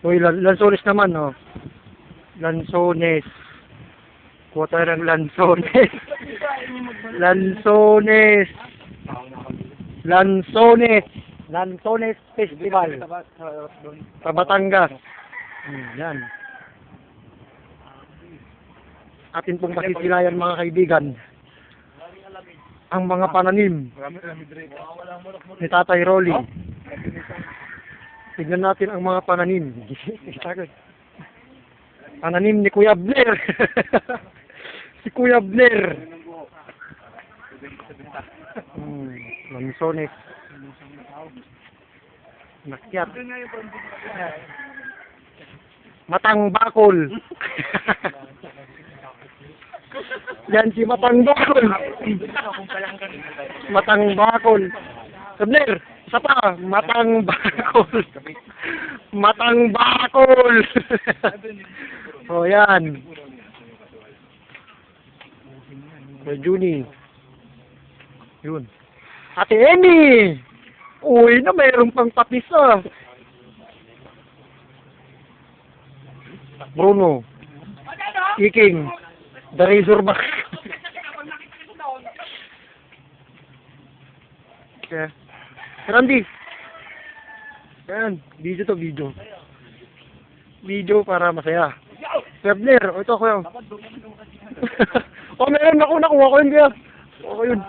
Uy, lansones naman, oh. Lansones. Kuha tayo ng lansones. Lansones. Lansones. Lansones Festival. Sa Batangas. Yan. Atin pong masisilayan mga kaibigan. Ang mga pananim ni Tatay Rolly. Tignan natin ang mga pananim. Pananim ni Kuya Blair. Si Kuya Blair. Lansones. Nakyat. Matang Bakol. Yan si Matang Bakol. Matang Bakol. Sabler, isa pa. Matang Bakol. Matang Bakol. O yan. May Juni. Yun. Ate Amy. Uy na, mayroong pang tapis ah. Bruno. Iking. The Razorback. Okay. Randy. Ayan, video to video. Video para masaya. Webler, o ito ko yun. O meron ako, nakuha ko yun kaya. O yun.